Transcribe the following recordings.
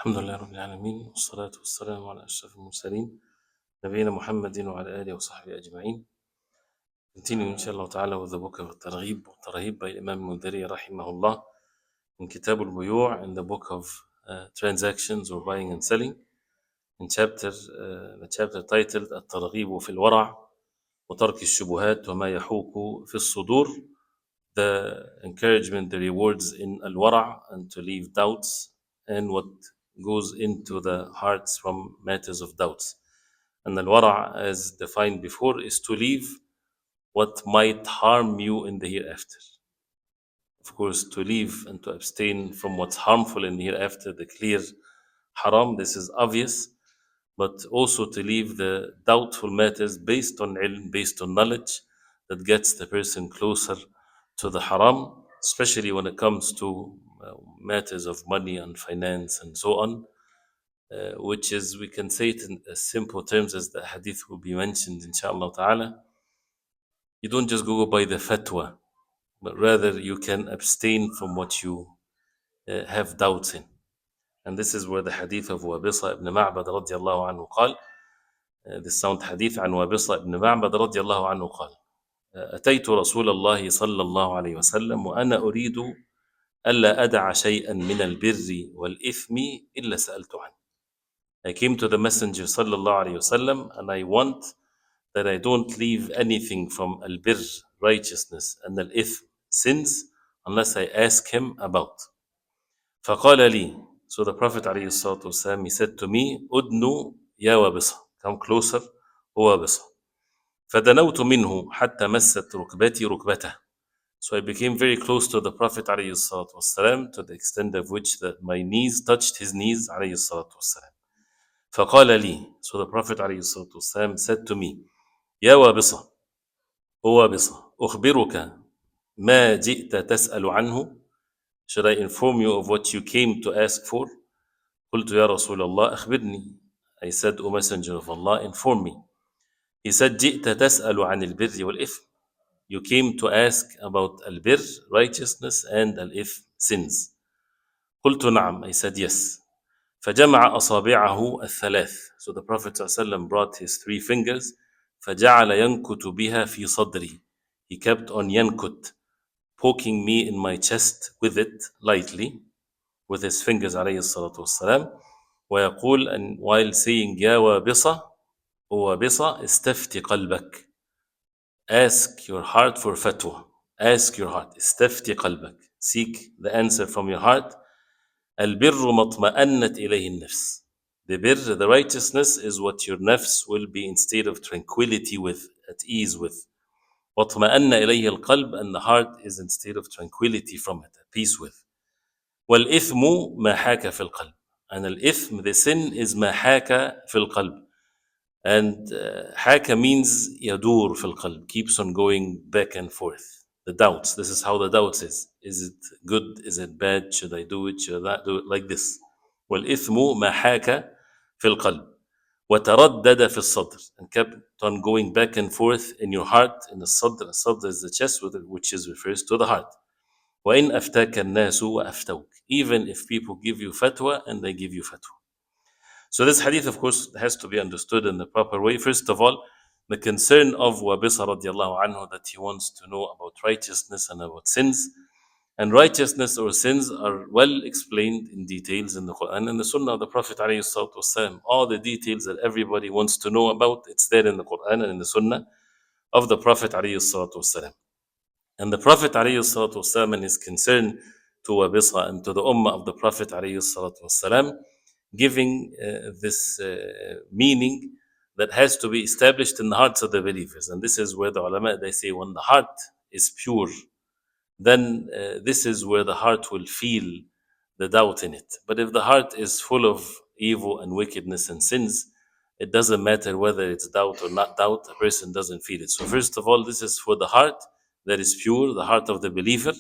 الحمد لله رب العالمين والصلاة والسلام على أشرف المرسلين نبينا محمد وعلى آله وصحبه أجمعين. Continue inshallah ta'ala with the book of Targhib والترهيب by Imam Mundiri rahimahullah in Kitab al-Buyu' in the book of transactions or buying and selling in the chapter titled الترغيب في الورع وترك الشبهات وما يحوك في الصدور, the encouragement, the rewards in al-wara' and to leave doubts and what goes into the hearts from matters of doubts. And al-wara', as defined before, is to leave what might harm you in the hereafter. Of course, to leave and to abstain from what's harmful in the hereafter, the clear haram, this is obvious, but also to leave the doubtful matters based on ilm, based on knowledge, that gets the person closer to the haram, especially when it comes to matters of money and finance and so on, which is, we can say it in simple terms as the hadith will be mentioned inshallah ta'ala. You don't just go by the fatwa, but rather you can abstain from what you have doubts in. And this is where the hadith of Wabisa ibn Ma'bad radiallahu anhu قال, this sound hadith عن وابصة بن معبد رضي الله عنه قال أتيت رسول الله صلى الله عليه وسلم وأنا أريد ألا أدع شيئا من البر والإثم إلا سألت عنه. I came to the Messenger صلى الله عليه وسلم and I want that I don't leave anything from al-birr, righteousness, and al-ithm, sins, unless I ask him about. فقال لي, so the Prophet عليه الصلاة والسلام, he said to me, أدنو يا وابصة, come closer, O وابصة. فدنوت منه حتى مست ركبتي ركبته. So I became very close to the Prophet عليه الصلاة والسلام, to the extent of which that my knees touched his knees عليه الصلاة والسلام. فقال لي, so the Prophet عليه الصلاة والسلام said to me, يا وابصة, O وابصة, أخبرك ما جئت تسأل عنه? Should I inform you of what you came to ask for? قلت يا رسول الله أخبرني. I said, O Messenger of Allah, inform me. He said, جئت تسأل عن البر والإثم. You came to ask about al-birr, righteousness, and al-ithm, sins. قلت نعم. I said yes. فجمع أصابعه الثلاث. So the Prophet ﷺ brought his 3 fingers. فجعل ينكت بها في صدري. He kept on ينكت, poking me in my chest with it lightly, with his fingers عليه الصلاة والسلام. ويقول, and while saying يا وابصة, O وابصة, استفتي قلبك. Ask your heart for fatwa. Ask your heart. استفتي قلبك. Seek the answer from your heart. البر مطمئنت إليه النفس. The birr, the righteousness, is what your nafs will be in state of tranquility with, at ease with. واطمأن إليه القلب, and the heart is in state of tranquility from it, at peace with. والإثم ما حاك في القلب. And الإثم, the sin, is ما حاك في القلب. And حاك means يدور في القلب, keeps on going back and forth. The doubts, this is how the doubts is. Is it good? Is it bad? Should I do it? Should I not do it? Like this. والإثم ما حاك في القلب وتردد في الصدر, and kept on going back and forth in your heart, in the صدر. الصدر is the chest, which is refers to the heart. وإن أفتاك الناس وأفتوك, even if people give you fatwa and they give you fatwa. So this hadith, of course, has to be understood in the proper way. First of all, the concern of Wabisa radiallahu anhu, that he wants to know about righteousness and about sins. And righteousness or sins are well explained in details in the Quran and the Sunnah of the Prophet alayhi salatu wasalam. All the details that everybody wants to know about, it's there in the Quran and in the Sunnah of the Prophet alayhi salatu wasalam. And the Prophet alayhi salatu wasalam, and his concern to Wabisa and to the Ummah of the Prophet alayhi salatu wasalam, giving this meaning that has to be established in the hearts of the believers. And this is where the ulama, they say, when the heart is pure, then this is where the heart will feel the doubt in it. But if the heart is full of evil and wickedness and sins, it doesn't matter whether it's doubt or not doubt, a person doesn't feel it. So first of all, this is for the heart that is pure, the heart of the believer,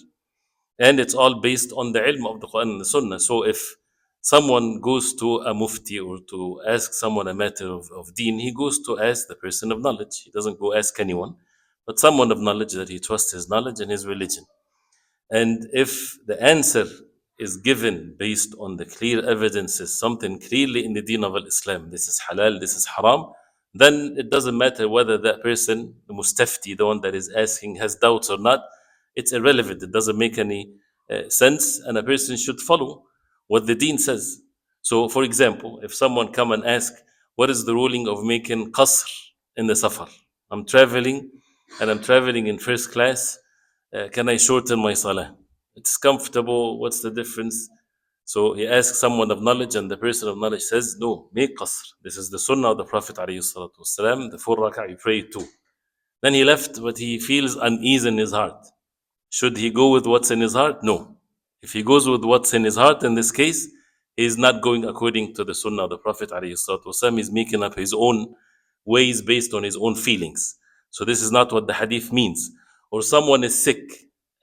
and it's all based on the ilm of the Quran and the Sunnah. So if someone goes to a mufti or to ask someone a matter of deen, he goes to ask the person of knowledge. He doesn't go ask anyone, but someone of knowledge that he trusts his knowledge and his religion. And if the answer is given based on the clear evidences, something clearly in the deen of Islam, this is halal, this is haram, then it doesn't matter whether that person, the mustafti, the one that is asking, has doubts or not. It's irrelevant. It doesn't make any sense, and a person should follow what the deen says. So, for example, if someone come and ask, what is the ruling of making qasr in the safar? I'm traveling, and I'm traveling in first class. Can I shorten my salah? It's comfortable. What's the difference? So he asks someone of knowledge, and the person of knowledge says, no, make qasr. This is the sunnah of the Prophet ﷺ, the 4 rak'ah you pray too. Then he left, but he feels unease in his heart. Should he go with what's in his heart? No. If he goes with what's in his heart, in this case, he is not going according to the sunnah of the Prophet ﷺ. He's making up his own ways based on his own feelings. So this is not what the hadith means. Or someone is sick,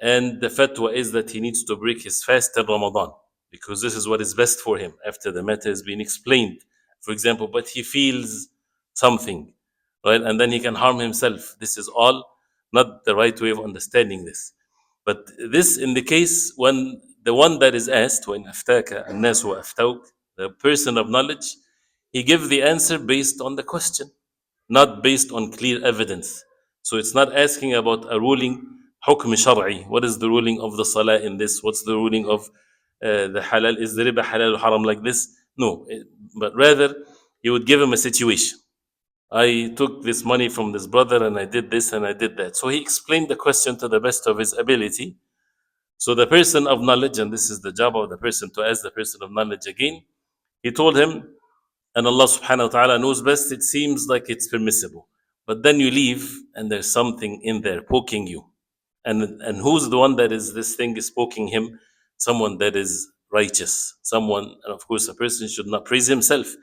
and the fatwa is that he needs to break his fast in Ramadan, because this is what is best for him after the matter has been explained, for example, but he feels something, right? And then he can harm himself. This is all not the right way of understanding this. But this in the case when the one that is asked, when aftaka الناس وأفتوك, the person of knowledge, he gives the answer based on the question, not based on clear evidence. So it's not asking about a ruling, حكم شرعي. What is the ruling of the salah in this? What's the ruling of the halal? Is the riba halal or haram like this? No, but rather he would give him a situation. I took this money from this brother and I did this and I did that. So he explained the question to the best of his ability. So the person of knowledge, and this is the job of the person to ask the person of knowledge again, he told him, and Allah subhanahu wa ta'ala knows best, it seems like it's permissible. But then you leave and there's something in there poking you. And who's the one that is this thing is poking him? Someone that is righteous. Someone, and of course, a person should not praise himself,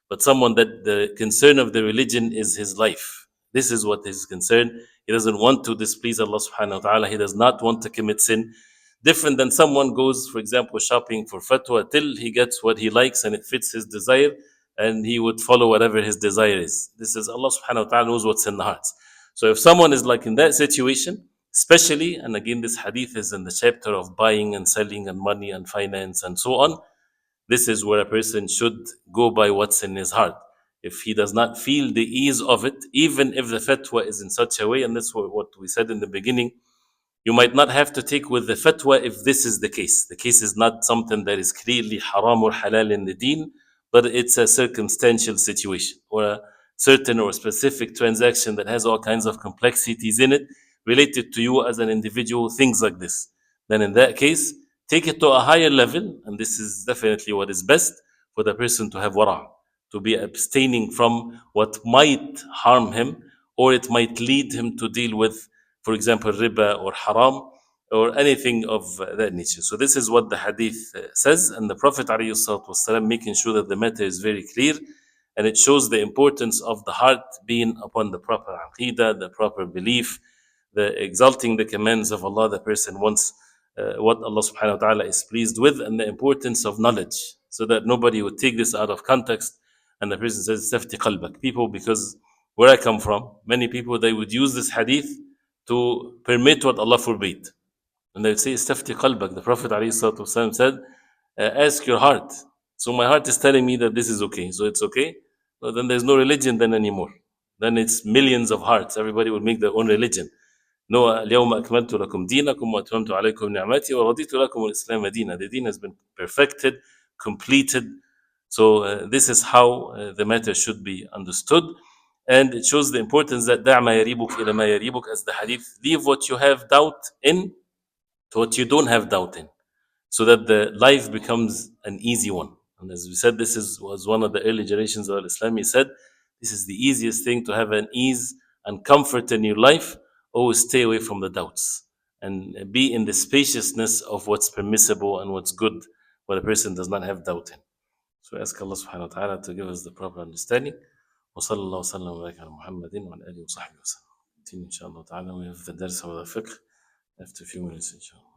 but someone that the concern of the religion is his life. This is what his concern. He doesn't want to displease Allah subhanahu wa ta'ala. He does not want to commit sin. Different than someone goes, for example, shopping for fatwa till he gets what he likes and it fits his desire, and he would follow whatever his desire is. This is Allah subhanahu wa ta'ala knows what's in the hearts. So if someone is like in that situation, especially, and again, this hadith is in the chapter of buying and selling and money and finance and so on, this is where a person should go by what's in his heart. If he does not feel the ease of it, even if the fatwa is in such a way, and that's what we said in the beginning, you might not have to take with the fatwa if this is the case. The case is not something that is clearly haram or halal in the deen, but it's a circumstantial situation or a certain or specific transaction that has all kinds of complexities in it related to you as an individual, things like this. Then in that case, take it to a higher level, and this is definitely what is best for the person to have wara', to be abstaining from what might harm him or it might lead him to deal with, for example, riba or haram or anything of that nature. So this is what the hadith says, and the Prophet ﷺ making sure that the matter is very clear, and it shows the importance of the heart being upon the proper aqidah, the proper belief, the exalting the commands of Allah. The person wants what Allah subhanahu wa ta'ala is pleased with, and the importance of knowledge, so that nobody would take this out of context. And the person says, "Safti qalbak." People, because where I come from, many people they would use this hadith to permit what Allah forbade. And they would say, "Istafti qalbak." The Prophet ﷺ said, "Ask your heart." So my heart is telling me that this is okay, so it's okay. Well, then there's no religion then anymore. Then it's millions of hearts. Everybody will make their own religion. No, اليوم أكملت لكم دينكم وأتممت عليكم نعمتي ورضيت لكم الإسلام دينا. The deen has been perfected, completed. So this is how the matter should be understood. And it shows the importance that دع ما يريبك إلى ما يريبك, as the hadith, leave what you have doubt in to what you don't have doubt in, so that the life becomes an easy one. And as we said, was one of the early generations of Islam. He said, this is the easiest thing to have an ease and comfort in your life. Always stay away from the doubts and be in the spaciousness of what's permissible and what's good, what a person does not have doubt in. So we ask Allah subhanahu wa ta'ala to give us the proper understanding. وصلى الله وسلم وبارك على محمد وعلى آله وصحبه وسلم. Continue inshallah ta'ala. We have the dars of the fiqh after a few minutes inshallah.